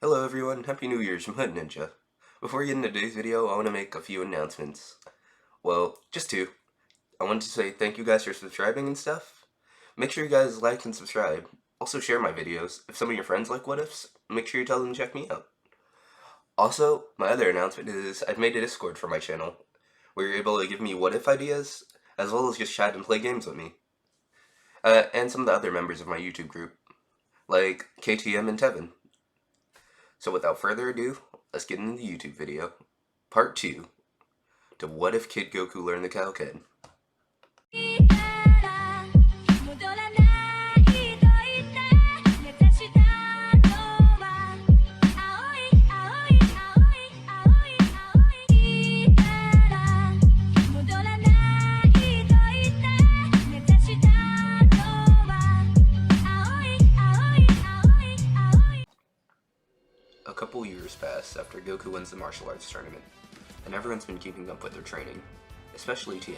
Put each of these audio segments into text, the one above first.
Hello everyone, Happy New Year's from Hood Ninja. Before we get into today's video, I want to make a few announcements. Well, just two. I wanted to say thank you guys for subscribing and stuff. Make sure you guys like and subscribe. Also share my videos. If some of your friends like what ifs, make sure you tell them to check me out. Also, my other announcement is I've made a Discord for my channel, where you're able to give me what if ideas, as well as just chat and play games with me. And some of the other members of my YouTube group, like KTM and Tevin. So without further ado, let's get into the YouTube video. Part 2, to What If Kid Goku Learned the Kaioken? A couple years pass after Goku wins the martial arts tournament, and everyone's been keeping up with their training, especially Tien.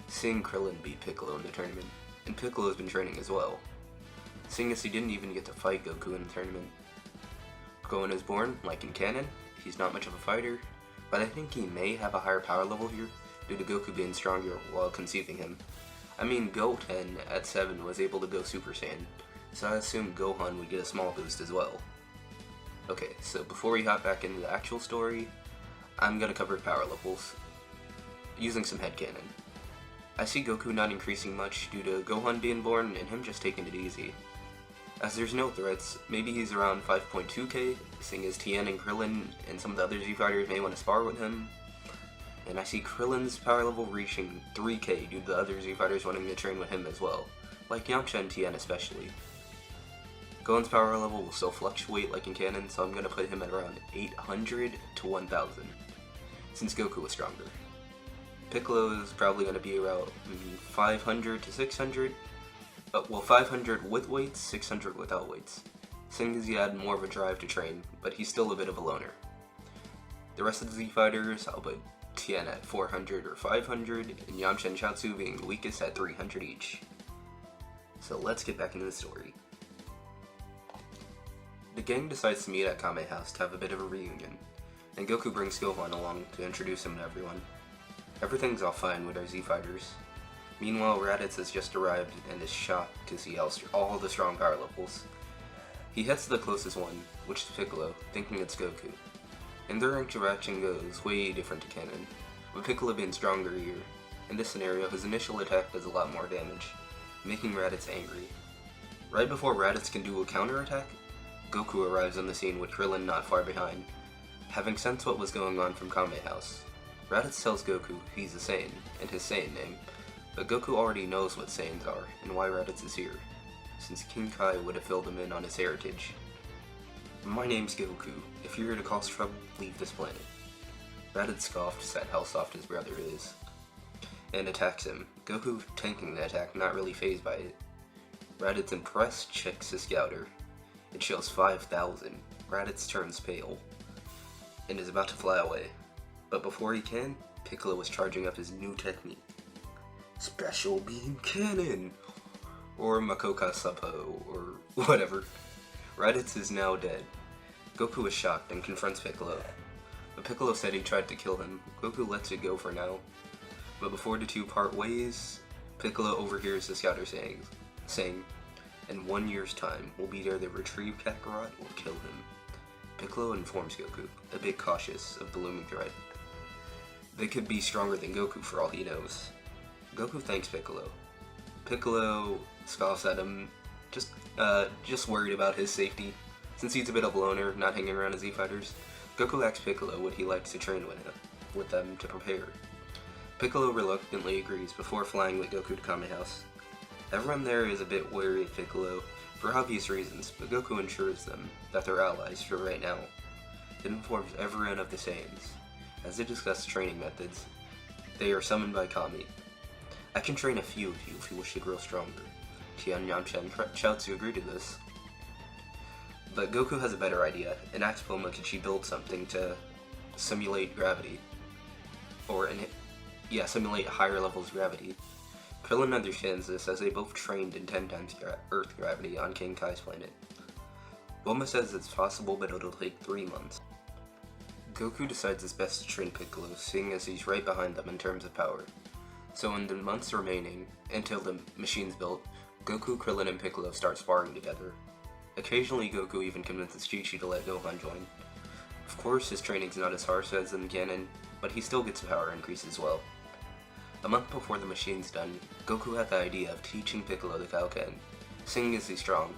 Seeing Krillin beat Piccolo in the tournament, and Piccolo's been training as well, seeing as he didn't even get to fight Goku in the tournament. Gohan is born, like in canon, he's not much of a fighter, but I think he may have a higher power level here due to Goku being stronger while conceiving him. I mean, Goten at 7 was able to go Super Saiyan, so I assume Gohan would get a small boost as well. Okay, so before we hop back into the actual story, I'm gonna cover power levels, using some headcanon. I see Goku not increasing much due to Gohan being born and him just taking it easy. As there's no threats, maybe he's around 5.2k, seeing as Tien and Krillin and some of the other Z fighters may want to spar with him. And I see Krillin's power level reaching 3k due to the other Z fighters wanting to train with him as well, like Yamcha and Tien especially. Gohan's power level will still fluctuate like in canon, so I'm going to put him at around 800 to 1000, since Goku was stronger. Piccolo is probably going to be around 500 to 600, well 500 with weights, 600 without weights, seeing as he had more of a drive to train, but he's still a bit of a loner. The rest of the Z fighters, I'll put Tien at 400 or 500, and Yamcha and Chaozu being the weakest at 300 each. So let's get back into the story. The gang decides to meet at Kame House to have a bit of a reunion, and Goku brings Gohan along to introduce him to everyone. Everything's all fine with our Z fighters. Meanwhile, Raditz has just arrived and is shocked to see all the strong power levels. He heads to the closest one, which is Piccolo, thinking it's Goku. And their interaction goes way different to canon, with Piccolo being stronger here. In this scenario, his initial attack does a lot more damage, making Raditz angry. Right before Raditz can do a counterattack, Goku arrives on the scene with Krillin not far behind. Having sensed what was going on from Kame House, Raditz tells Goku he's a Saiyan, and his Saiyan name, but Goku already knows what Saiyans are and why Raditz is here, since King Kai would have filled him in on his heritage. My name's Goku. If you're here to cause trouble, leave this planet. Raditz scoffs at how soft his brother is, and attacks him, Goku tanking the attack, not really fazed by it. Raditz impressed checks his scouter. It shows 5,000. Raditz turns pale, and is about to fly away. But before he can, Piccolo is charging up his new technique. Special Beam Cannon! Or Makoka Suppo, or whatever. Raditz is now dead. Goku is shocked and confronts Piccolo. But Piccolo said he tried to kill him. Goku lets it go for now. But before the two part ways, Piccolo overhears the scouter saying, "In 1 year's time, we'll be there to retrieve Kakarot or kill him." Piccolo informs Goku, a bit cautious of the looming threat. They could be stronger than Goku for all he knows. Goku thanks Piccolo. Piccolo scoffs at him, just worried about his safety, since he's a bit of a loner, not hanging around his Z fighters. Goku asks Piccolo would he like to train with them to prepare. Piccolo reluctantly agrees before flying with Goku to Kame House. Everyone there is a bit wary of Piccolo, for obvious reasons, but Goku assures them that they're allies for right now. It informs everyone of the Saiyans. As they discuss training methods, they are summoned by Kami. "I can train a few of you if you wish to grow stronger." Tien, Yamcha, and Chaozu agree to this. But Goku has a better idea, and asks Bulma could she build something to simulate gravity. Simulate higher levels of gravity. Krillin understands this as they both trained in 10 times Earth gravity on King Kai's planet. Bulma says it's possible, but it'll take 3 months. Goku decides it's best to train Piccolo, seeing as he's right behind them in terms of power. So in the months remaining, until the machine's built, Goku, Krillin, and Piccolo start sparring together. Occasionally, Goku even convinces Chi-Chi to let Gohan join. Of course, his training's not as harsh as in the canon, but he still gets a power increase as well. A month before the machine's done, Goku had the idea of teaching Piccolo the Kaioken, seeing as he's strong,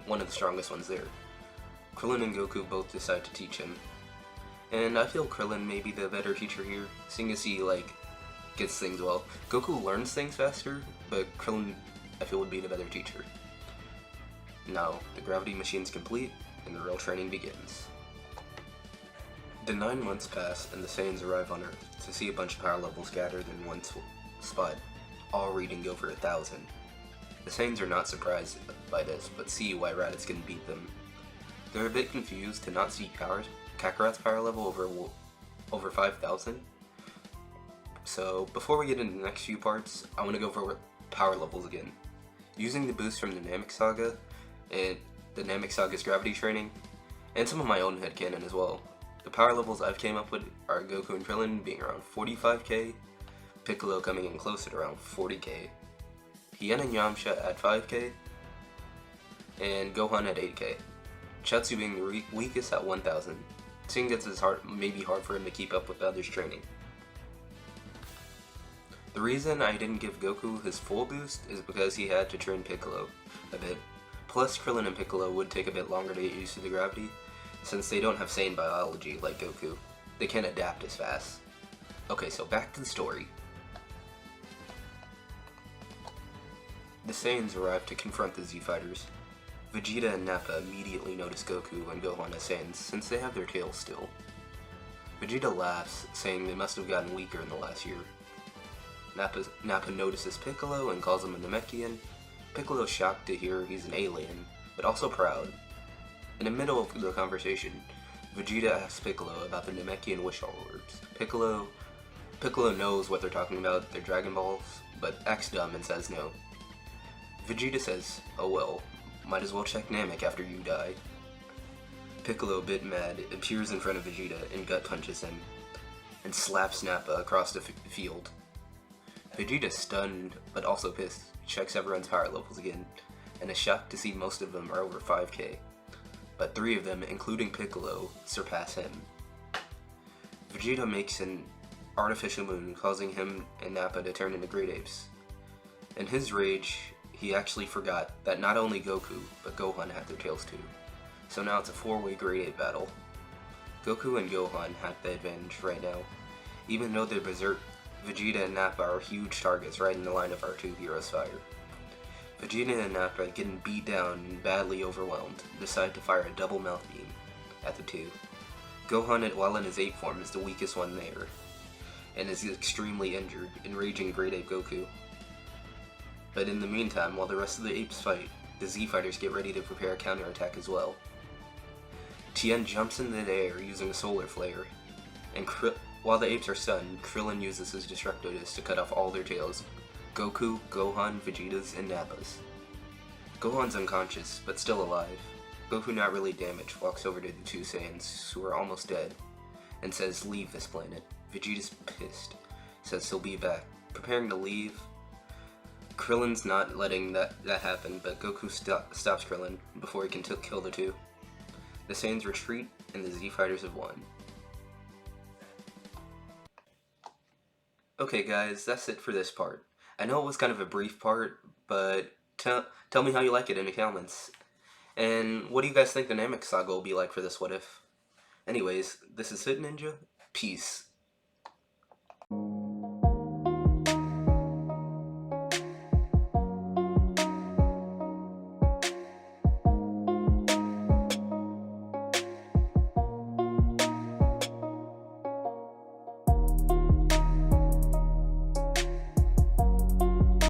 one of the strongest ones there. Krillin and Goku both decide to teach him. And I feel Krillin may be the better teacher here, seeing as he, gets things well. Goku learns things faster, but Krillin, I feel, would be the better teacher. Now, the gravity machine's complete, and the real training begins. The 9 months pass, and the Saiyans arrive on Earth to see a bunch of power levels gathered in one spot, all reading over 1,000. The Saiyans are not surprised by this, but see why Raditz can beat them. They're a bit confused to not see Kakarot's power level over 5,000. So, before we get into the next few parts, I want to go over power levels again. Using the boost from the Namek Saga, and the Namek Saga's gravity training, and some of my own headcanon as well, the power levels I've came up with are Goku and Krillin being around 45k, Piccolo coming in close at around 40k, Tien and Yamcha at 5k, and Gohan at 8k. Chatsu being the weakest at 1000, seeing as it's maybe hard for him to keep up with others' training. The reason I didn't give Goku his full boost is because he had to train Piccolo a bit. Plus, Krillin and Piccolo would take a bit longer to get used to the gravity, since they don't have Saiyan biology like Goku. They can't adapt as fast. Okay, so back to the story. The Saiyans arrive to confront the Z-Fighters. Vegeta and Nappa immediately notice Goku and Gohan as Saiyans, since they have their tails still. Vegeta laughs, saying they must have gotten weaker in the last year. Nappa notices Piccolo and calls him a Namekian. Piccolo's shocked to hear he's an alien, but also proud. In the middle of the conversation, Vegeta asks Piccolo about the Namekian wish orbs. Piccolo knows what they're talking about, they're Dragon Balls, but acts dumb and says no. Vegeta says, oh well, might as well check Namek after you die. Piccolo, a bit mad, appears in front of Vegeta and gut punches him, and slaps Nappa across the field. Vegeta, stunned, but also pissed, checks everyone's power levels again, and is shocked to see most of them are over 5k, but 3 of them, including Piccolo, surpass him. Vegeta makes an artificial moon, causing him and Nappa to turn into great apes. In his rage, he actually forgot that not only Goku, but Gohan had their tails too. So now it's a 4-way great ape battle. Goku and Gohan have the advantage right now, even though they're berserk. Vegeta and Nappa are huge targets right in the line of our two heroes' fire. Vegeta and Nappa, getting beat down and badly overwhelmed, decide to fire a double mouth beam at the two. Gohan, while in his ape form, is the weakest one there, and is extremely injured, enraging Great Ape Goku. But in the meantime, while the rest of the apes fight, the Z-Fighters get ready to prepare a counterattack as well. Tien jumps into the air using a solar flare, and while the apes are stunned, Krillin uses his destructo disc to cut off all their tails. Goku, Gohan, Vegeta's, and Nappa's. Gohan's unconscious, but still alive. Goku, not really damaged, walks over to the two Saiyans, who are almost dead, and says, leave this planet. Vegeta's pissed, says he'll be back, preparing to leave. Krillin's not letting that happen, but Goku stops Krillin before he can kill the two. The Saiyans retreat, and the Z-Fighters have won. Okay guys, that's it for this part. I know it was kind of a brief part, but tell me how you like it in the comments. And what do you guys think the Namek Saga will be like for this What If? Anyways, this is Hit Ninja. Peace.